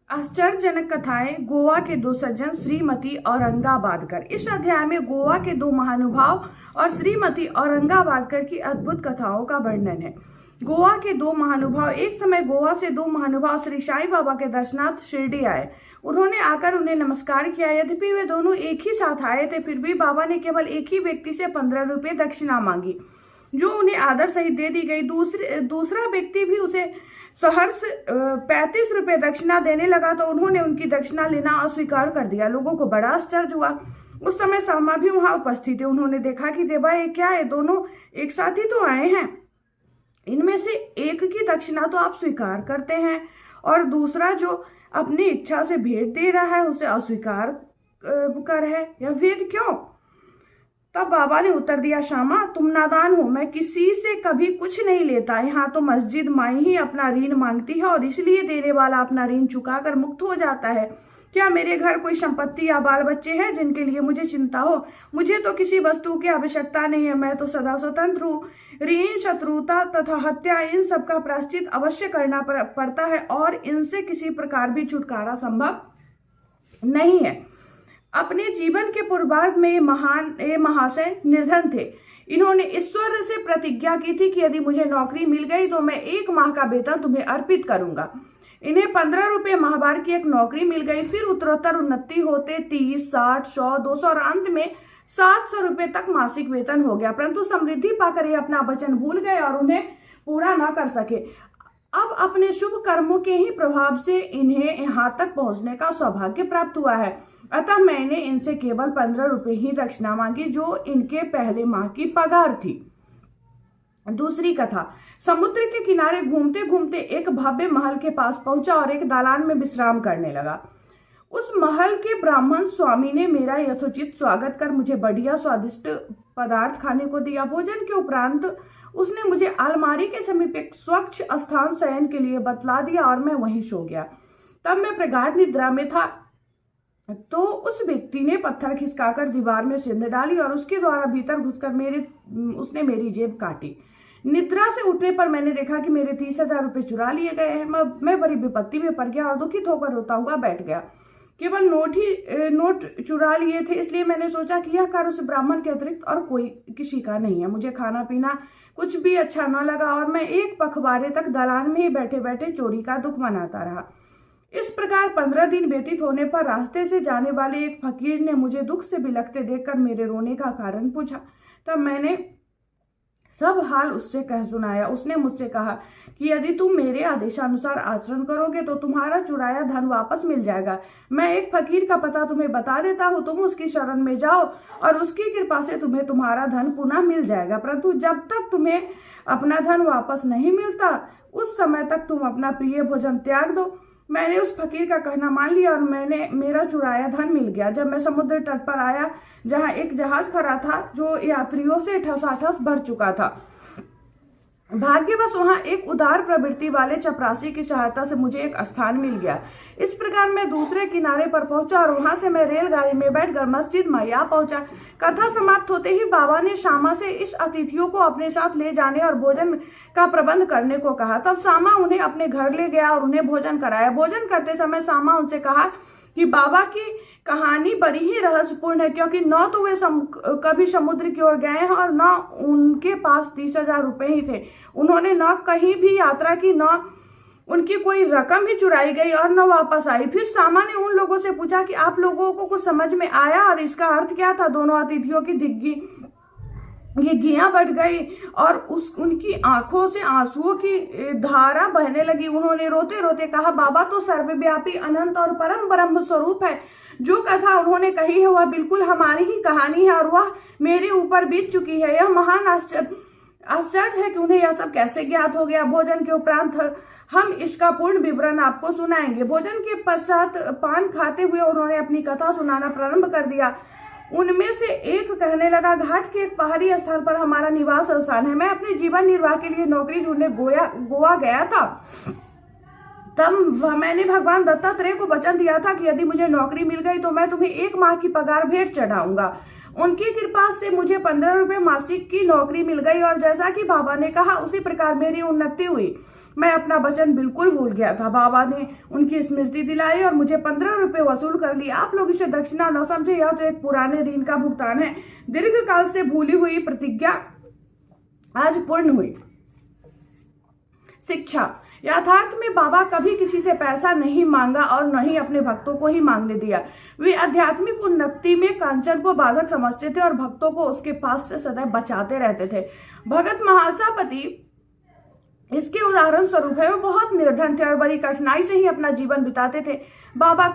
आश्चर्यजनक कथाएं गोवा के दो सज्जन श्रीमती औरंगाबादकर। इस अध्याय में गोवा के दो महानुभाव और श्रीमती औरंगाबादकर की अद्भुत कथाओं का वर्णन है। गोवा के दो महानुभाव। एक समय गोवा से दो महानुभाव श्री साईं बाबा के दर्शनार्थ शिरडी आए। उन्होंने आकर उन्हें नमस्कार किया। यद्यपि वे दोनों एक ही साथ आए थे, फिर भी बाबा ने केवल एक ही व्यक्ति से 15 रुपये दक्षिणा मांगी, जो उन्हें आदर सहित दे दी गई। दूसरा व्यक्ति भी उसे सहर्ष 35 रुपये दक्षिणा देने लगा, तो उन्होंने उनकी दक्षिणा लेना अस्वीकार कर दिया। लोगों को बड़ा आश्चर्य हुआ। उस समय सामा भी वहां उपस्थित थे। उन्होंने देखा कि देवा, ये क्या है? दोनों एक साथ ही तो आए हैं। इनमें से एक की दक्षिणा तो आप स्वीकार करते हैं और दूसरा जो अपनी इच्छा से भेंट दे रहा है उसे अस्वीकार कर है। यह भेद क्यों? तब बाबा ने उत्तर दिया, श्यामा, तुम नादान हो। मैं किसी से कभी कुछ नहीं लेता। यहाँ तो मस्जिद माई ही अपना ऋण मांगती है और इसलिए देने वाला अपना ऋण चुकाकर मुक्त हो जाता है। क्या मेरे घर कोई संपत्ति या बाल बच्चे हैं जिनके लिए मुझे चिंता हो? मुझे तो किसी वस्तु की आवश्यकता नहीं है। मैं तो सदा स्वतंत्र हूँ। ऋण, शत्रुता तथा हत्या, इन सब का प्रायश्चित अवश्य करना पड़ता है और इनसे किसी प्रकार भी छुटकारा संभव नहीं है। अपने जीवन के पूर्वार्ध में ये महाशय निर्धन थे। इन्होंने ईश्वर से प्रतिज्ञा की थी कि यदि मुझे नौकरी मिल गई तो मैं 1 माह का वेतन तुम्हें अर्पित करूंगा। इन्हें 15 रुपये माहवार की एक नौकरी मिल गई। फिर उत्तरोत्तर उन्नति होते 30, 60, 100, 200 और अंत में 700 रुपये तक मासिक वेतन हो गया। परंतु समृद्धि पाकर ये अपना वचन भूल गए और उन्हें पूरा न कर सके। अब अपने शुभ कर्मों के ही प्रभाव से इन्हें यहाँ तक पहुंचने का सौभाग्य प्राप्त हुआ है। अतः मैंने इनसे केवल 15 रुपये ही दक्षिणा मांगी, जो इनके पहले माह की पगार थी। दूसरी कथा। समुद्र के किनारे घूमते घूमते एक भव्य महल के पास पहुंचा और एक दालान में विश्राम करने लगा। उस महल के ब्राह्मण स्वामी ने मेरा यथोचित स्वागत कर मुझे बढ़िया स्वादिष्ट पदार्थ खाने को दिया। भोजन के उपरांत उसने मुझे अलमारी के समीप एक स्वच्छ स्थान शयन के लिए बतला दिया और मैं वहीं सो गया। तब मैं प्रगाढ़ निद्रा में था, तो उस व्यक्ति ने पत्थर खिसकाकर दीवार में सिंध डाली और उसके द्वारा भीतर घुसकर उसने मेरी जेब काटी। निद्रा से उठने पर मैंने देखा कि मेरे 30,000 रुपये चुरा लिए गए हैं। मैं बड़ी विपत्ति में पड़ गया और दुखित होकर रोता हुआ बैठ गया। केवल नोट चुरा लिए थे, इसलिए मैंने सोचा कि यह कार्य उस ब्राह्मण के अतिरिक्त और कोई किसी का नहीं है। मुझे खाना पीना कुछ भी अच्छा न लगा और मैं एक पखवाड़े तक दलान में ही बैठे बैठे चोरी का दुख मनाता रहा। इस प्रकार 15 दिन व्यतीत होने पर रास्ते से जाने वाले एक फकीर ने मुझे दुख से बिलखते देखकर मेरे रोने का कारण पूछा। तब मैंने सब हाल उससे कह सुनाया। उसने मुझसे कहा कि यदि तुम मेरे आदेशानुसार आचरण करोगे तो तुम्हारा चुराया धन वापस मिल जाएगा। मैं एक फकीर का पता तुम्हें बता देता हूँ, तुम उसकी शरण में जाओ और उसकी कृपा से तुम्हें तुम्हारा धन पुनः मिल जाएगा। परंतु जब तक तुम्हें अपना धन वापस नहीं मिलता, उस समय तक तुम अपना प्रिय भोजन त्याग दो। मैंने उस फकीर का कहना मान लिया और मेरा चुराया धन मिल गया। जब मैं समुद्र तट पर आया, जहां एक जहाज खड़ा था जो यात्रियों से ठसाठस भर चुका था, भाग्यवश वहां एक उदार प्रवृत्ति वाले चपरासी की सहायता से मुझे एक स्थान मिल गया। इस प्रकार मैं दूसरे किनारे पर पहुंचा और वहां से मैं रेलगाड़ी में बैठकर मस्जिद मैया पहुंचा। कथा समाप्त होते ही बाबा ने श्यामा से इस अतिथियों को अपने साथ ले जाने और भोजन का प्रबंध करने को कहा। तब श्यामा उन्हें अपने घर ले गया और उन्हें भोजन कराया। भोजन करते समय श्यामा उनसे कहा कि बाबा की कहानी बड़ी ही रहस्यपूर्ण है, क्योंकि न तो वे कभी समुद्र की ओर गए हैं और न उनके पास 30,000 रुपये ही थे। उन्होंने न कहीं भी यात्रा की, न उनकी कोई रकम ही चुराई गई और न वापस आई। फिर सामा ने उन लोगों से पूछा कि आप लोगों को कुछ समझ में आया और इसका अर्थ क्या था? दोनों अतिथियों की घियां बढ़ गई और उनकी आंखों से आंसुओं की धारा बहने लगी। उन्होंने रोते रोते कहा, बाबा तो सर्वव्यापी, अनंत और परम ब्रह्म स्वरूप है। जो कथा उन्होंने कही है वह बिल्कुल हमारी ही कहानी है और वह मेरे ऊपर बीत चुकी है। यह महान आश्चर्य है कि उन्हें यह सब कैसे ज्ञात हो गया। भोजन के उपरांत हम इसका पूर्ण विवरण आपको सुनाएंगे। भोजन के पश्चात पान खाते हुए उन्होंने अपनी कथा सुनाना प्रारंभ कर दिया। उनमें से एक कहने लगा, घाट के एक पहाड़ी स्थान पर हमारा निवास स्थान है। मैं अपने जीवन निर्वाह के लिए नौकरी ढूंढने गोवा गया था। तब मैंने भगवान दत्तात्रेय को वचन दिया था कि यदि मुझे नौकरी मिल गई तो मैं तुम्हें 1 माह की पगार भेंट चढ़ाऊंगा। उनकी कृपा से मुझे 15 रुपये मासिक की नौकरी मिल गई और जैसा कि बाबा ने कहा उसी प्रकार मेरी उन्नति हुई। मैं अपना वचन बिल्कुल भूल गया था। बाबा ने उनकी स्मृति दिलाई और मुझे 15 रुपए वसूल कर लिए। आप लोग इसे दक्षिणा न समझे, यह तो एक पुराने ऋण का भुगतान है। दीर्घ काल से भूली हुई प्रतिज्ञा आज पूर्ण हुई। शिक्षा। यथार्थ में बाबा कभी किसी से पैसा नहीं मांगा और न ही अपने भक्तों को ही मांगने दिया। वे आध्यात्मिक उन्नति में कांचन को बाधक समझते थे और भक्तों को उसके पास से सदैव बचाते रहते थे। भगत महासापति इसके उदाहरण स्वरूप है। वो बहुत निर्धन थे और बड़ी कठिनाई से ही अपना जीवन बिताते थे। बाबा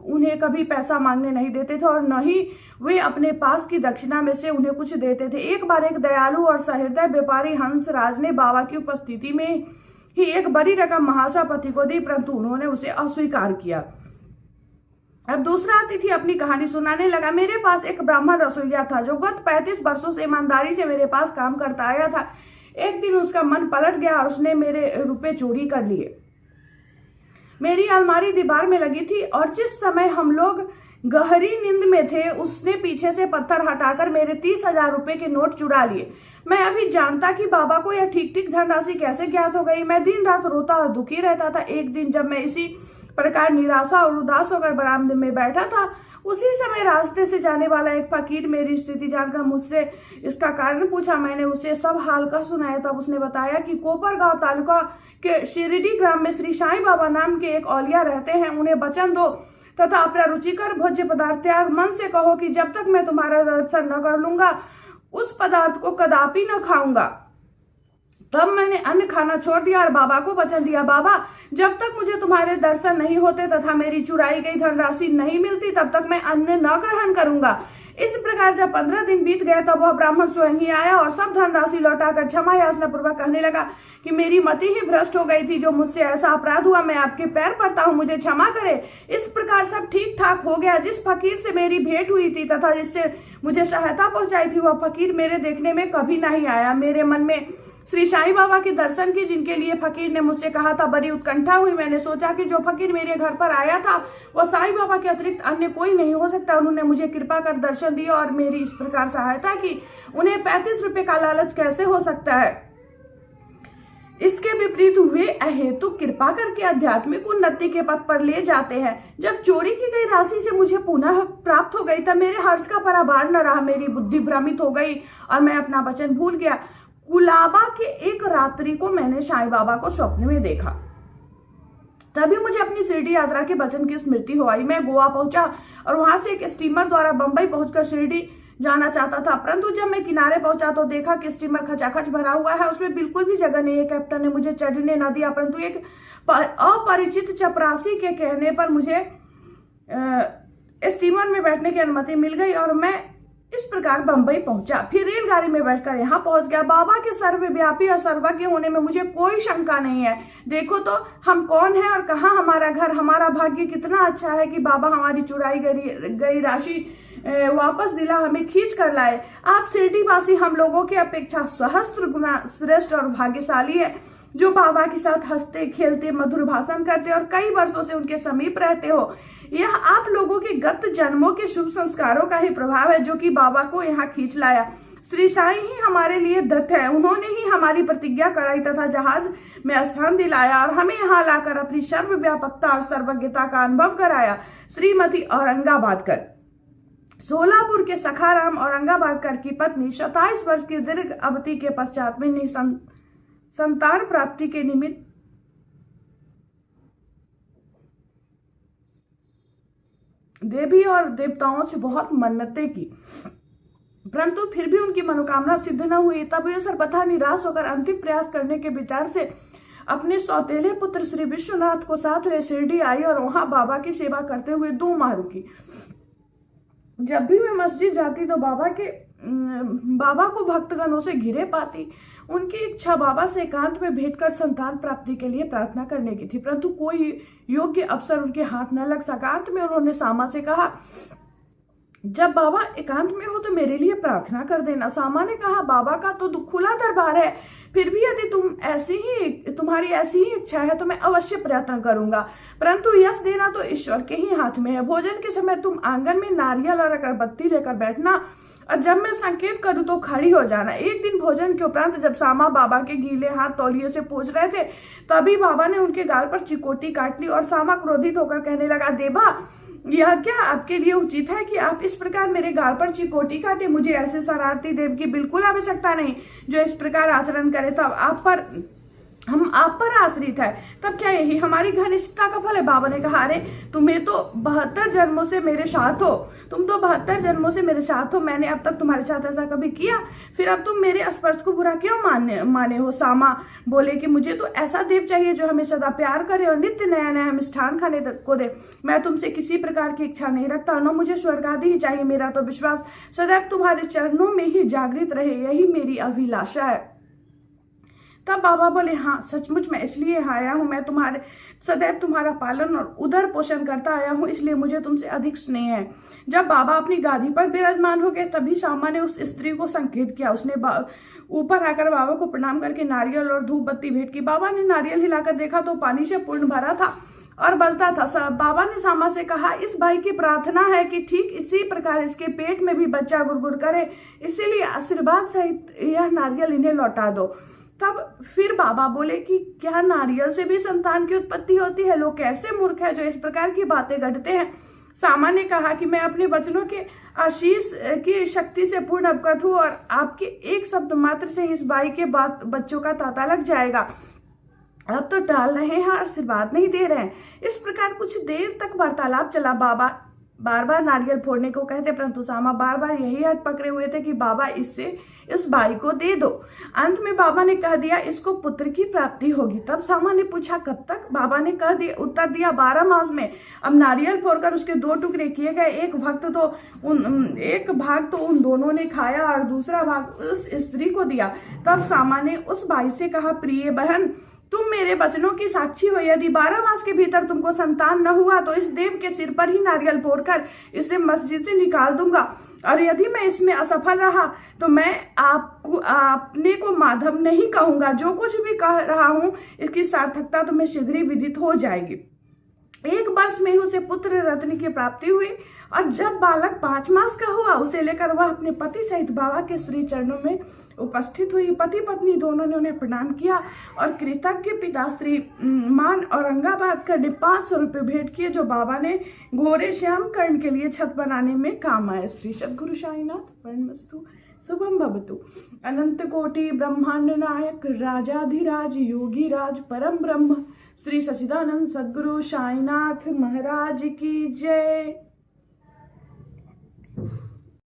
उन्हें कभी पैसा मांगने नहीं देते थे और न ही वे अपने पास की दक्षिणा में से उन्हें कुछ देते थे। एक बार एक दयालु और सहृदय व्यापारी हंसराज ने बाबा की उपस्थिति में ही एक बड़ी रकम महासापति को दी, परंतु उन्होंने उसे अस्वीकार किया। अब दूसरा अतिथि अपनी कहानी सुनाने लगा। मेरे पास एक ब्राह्मण रसोइया था जो गत 35 वर्षों से ईमानदारी से मेरे पास काम करता आया था। एक दिन उसका मन पलट गया और उसने मेरे रुपए चोरी कर लिए। मेरी अलमारी दीवार में लगी थी और जिस समय हम लोग गहरी नींद में थे, उसने पीछे से पत्थर हटाकर मेरे 30,000 रुपए के नोट चुरा लिए। मैं अभी जानता कि बाबा को यह ठीक ठीक धनराशि कैसे ज्ञात हो गई। मैं दिन रात रोता और दुखी रहता था। एक दिन जब मैं इसी प्रकार निराशा और उदास होकर बरामदे में बैठा था, उसी समय रास्ते से जाने वाला एक फकीर मेरी स्थिति जानकर मुझसे इसका कारण पूछा। मैंने उसे सब हाल का सुनाया। तब उसने बताया कि कोपरगांव तालुका के शिरडी ग्राम में श्री साईं बाबा नाम के एक औलिया रहते हैं। उन्हें वचन दो तथा अपना रुचिकर भोज्य पदार्थ त्याग मन से कहो कि जब तक मैं तुम्हारा दर्शन न कर लूंगा उस पदार्थ को कदापि न खाऊंगा। तब मैंने अन्न खाना छोड़ दिया और बाबा को वचन दिया, बाबा जब तक मुझे तुम्हारे दर्शन नहीं होते तथा मेरी चुराई गई धनराशि नहीं मिलती तब तक मैं अन्न न ग्रहण करूंगा। इस प्रकार जब 15 दिन बीत गए तब वह ब्राह्मण स्वयं ही आया और सब धनराशि लौटाकर क्षमा याचना पूर्वक कहने लगा कि मेरी मति ही भ्रष्ट हो गई थी, जो मुझसे ऐसा अपराध हुआ, मैं आपके पैर पड़ता हूँ, मुझे क्षमा करे। इस प्रकार सब ठीक ठाक हो गया। जिस फकीर से मेरी भेंट हुई थी तथा जिससे मुझे सहायता पहुंचाई थी, वह फकीर मेरे देखने में कभी नहीं आया। मेरे मन में श्री साईं बाबा के दर्शन की जिनके लिए फकीर ने मुझसे कहा था बड़ी उत्कंठा हुई। मैंने सोचा कि जो फकीर मेरे घर पर आया था वह साईं बाबा के अतिरिक्त अन्य कोई नहीं हो सकता। उन्होंने मुझे कृपा कर दर्शन दिया और मेरी इस प्रकार सहायता की। उन्हें 35 रुपए का लालच कैसे हो सकता है। इसके विपरीत हुए अहेतु कृपा करके आध्यात्मिक उन्नति के पथ पर ले जाते हैं। जब चोरी की गई राशि से मुझे पुनः प्राप्त हो गई तब मेरे हर्ष का परावार न रहा। मेरी बुद्धि भ्रमित हो गई और मैं अपना वचन भूल गया। कुलाबा के एक रात्रि को मैंने साईं बाबा को स्वप्न में देखा। तभी मुझे अपनी शिरडी यात्रा के वचन की स्मृति हो आई। मैं गोवा पहुंचा और वहां से एक स्टीमर द्वारा बंबई पहुंचकर शिरडी जाना चाहता था, परंतु जब मैं किनारे पहुंचा तो देखा कि स्टीमर खचाखच भरा हुआ है, उसमें बिल्कुल भी जगह नहीं है। कैप्टन ने मुझे चढ़ने न दिया, परंतु एक अपरिचित चपरासी के कहने पर मुझे स्टीमर में बैठने की अनुमति मिल गई और मैं इस प्रकार बंबई पहुंचा। फिर रेलगाड़ी में बैठकर यहाँ पहुंच गया। बाबा के सर्वव्यापी और सर्वज्ञ होने में मुझे कोई शंका नहीं है। देखो तो हम कौन हैं और कहाँ हमारा घर। हमारा भाग्य कितना अच्छा है कि बाबा हमारी चुराई गई राशि वापस दिला हमें खींच कर लाए। आप शिरडी वासी हम लोगों की अपेक्षा सहस्त्र गुना श्रेष्ठ और भाग्यशाली है, जो बाबा के साथ हंसते खेलते मधुर भाषण करते और कई वर्षों से उनके समीप रहते हो। यह आप लोगों के गत जन्मों के शुभ संस्कारों का ही प्रभाव है जो कि बाबा को यहाँ खींच लाया। श्री साईं ही हमारे लिए दत्त है। उन्होंने ही हमारी प्रतिज्ञा कराई तथा जहाज में स्थान दिलाया और हमें यहाँ लाकर अपनी सर्वव्यापकता और सर्वज्ञता का अनुभव कराया। श्रीमती औरंगाबादकर। सोलापुर के सखाराम औरंगाबादकर की पत्नी 27 वर्ष की दीर्घ अवधि के पश्चात में संतान प्राप्ति के निमित्त देवी और देवताओं से बहुत मन्नतें की, परंतु फिर भी उनकी मनोकामना सिद्ध न हुई। तब वे सर्वथा निराश होकर अंतिम प्रयास करने के विचार से अपने सौतेले पुत्र श्री विश्वनाथ को साथ ले शिरडी आई और वहां बाबा की सेवा करते हुए 2 माह रुकी। जब भी वे मस्जिद जाती तो बाबा को भक्तगणों से घिरे पाती। उनकी इच्छा बाबा से एकांत में भेंट कर संतान प्राप्ति के लिए प्रार्थना करने की थी, परंतु कोई योग्य अवसर उनके हाथ न लग सका। अंत में उन्होंने सामा से कहा, जब बाबा एकांत में हो तो मेरे लिए प्रार्थना कर देना। सामा ने कहा, बाबा का तो खुला दरबार है, फिर भी यदि तुम्हारी ऐसी ही इच्छा है तो मैं अवश्य प्रयत्न करूंगा, परंतु यश देना तो ईश्वर के ही हाथ में है। भोजन के समय तुम आंगन में नारियल और अगरबत्ती लेकर बैठना और जब मैं संकेत करूं तो खड़ी हो जाना। एक दिन भोजन के उपरांत जब सामा बाबा के गीले हाथ तौलियों से पोंछ रहे थे, तभी बाबा ने उनके गाल पर चिकोटी काट ली और सामा क्रोधित होकर कहने लगा, देवा, यह क्या आपके लिए उचित है कि आप इस प्रकार मेरे गाल पर चिकोटी काटे? मुझे ऐसे शरारती देव की बिल्कुल आवश्यकता नहीं जो इस प्रकार आचरण करे। तब हम आप पर आश्रित है, तब क्या यही हमारी घनिष्ठता का फल है? बाबा ने कहा, अरे तुम्हें तो 72 जन्मों से मेरे साथ हो, तुम तो 72 जन्मों से मेरे साथ हो, मैंने अब तक तुम्हारे साथ ऐसा कभी किया? फिर अब तुम मेरे स्पर्श को बुरा क्यों माने हो? सामा बोले कि मुझे तो ऐसा देव चाहिए जो हमें सदा प्यार करे और नित्य नया नया मिष्ठान खाने को दे। मैं तुमसे किसी प्रकार की इच्छा नहीं रखता, न मुझे स्वर्ग आदि ही चाहिए। मेरा तो विश्वास सदैव तुम्हारे चरणों में ही जागृत रहे, यही मेरी अभिलाषा है। तब बाबा बोले, हाँ सचमुच मैं इसलिए आया हूँ, मैं सदैव तुम्हारा पालन और उदर पोषण करता आया हूँ, इसलिए मुझे तुमसे अधिक स्नेह है। जब बाबा अपनी गादी पर विराजमान हो गए, तभी सामा ने उस स्त्री को संकेत किया। उसने ऊपर आकर बाबा को प्रणाम करके नारियल और धूप बत्ती भेंट की। बाबा ने नारियल हिलाकर देखा तो पानी से पूर्ण भरा था और बजता था। बाबा ने सामा से कहा, इस भाई की प्रार्थना है कि ठीक इसी प्रकार इसके पेट में भी बच्चा गुरगुर करे, इसीलिए आशीर्वाद सहित यह नारियल इन्हें लौटा दो। तब फिर बाबा बोले कि क्या नारियल से भी संतान की उत्पत्ति होती है? लोग कैसे मूर्ख है जो इस प्रकार की बातें गढ़ते हैं। सामा ने कहा कि मैं अपने वचनों के आशीष की शक्ति से पूर्ण अवगत हूँ और आपके एक शब्द मात्र से इस बाई के बच्चों का तांता लग जाएगा। अब तो टाल रहे हैं, आशीर्वाद नहीं दे रहे हैं। इस प्रकार कुछ देर तक वार्तालाप चला। बाबा बार बार नारियल फोड़ने को कहते, परंतु सामा बार बार यही हट पकड़े हुए थे कि बाबा इस भाई को दे दो। अंत में बाबा ने कह दिया, इसको पुत्र की प्राप्ति होगी। तब सामा ने पूछा, कब तक? बाबा ने उत्तर दिया, 12 मास में। अब नारियल फोड़कर उसके 2 टुकड़े किए गए। एक भाग तो उन दोनों ने खाया और दूसरा भाग उस स्त्री को दिया। तब सामा ने उस भाई से कहा, प्रिय बहन, तुम मेरे वचनों की साक्षी हो। यदि 12 मास के भीतर तुमको संतान न हुआ तो इस देव के सिर पर ही नारियल फोड़कर इसे मस्जिद से निकाल दूंगा, और यदि मैं इसमें असफल रहा तो मैं अपने को माधव नहीं कहूंगा। जो कुछ भी कह रहा हूं इसकी सार्थकता तुम्हें शीघ्र ही विदित हो जाएगी। 1 वर्ष में ही उसे पुत्र रत्न की प्राप्ति हुई और जब बालक 5 मास का हुआ, उसे लेकर वह अपने पति सहित बाबा के श्री चरणों में उपस्थित हुई। पति पत्नी दोनों ने उन्हें प्रणाम किया और कृतज्ञ पिता श्री मान औरंगाबाद ने 500 रुपये भेंट किए, जो बाबा ने घोरे श्याम कर्ण के लिए छत बनाने में काम आए। श्री सद्गुरु साईनाथ वरनमस्तु। शुभम भवतु। अनंत कोटि ब्रह्मांड नायक राजाधिराज योगी राज परम ब्रह्म श्री सच्चिदानंद सद्गुरु साईनाथ महाराज की जय।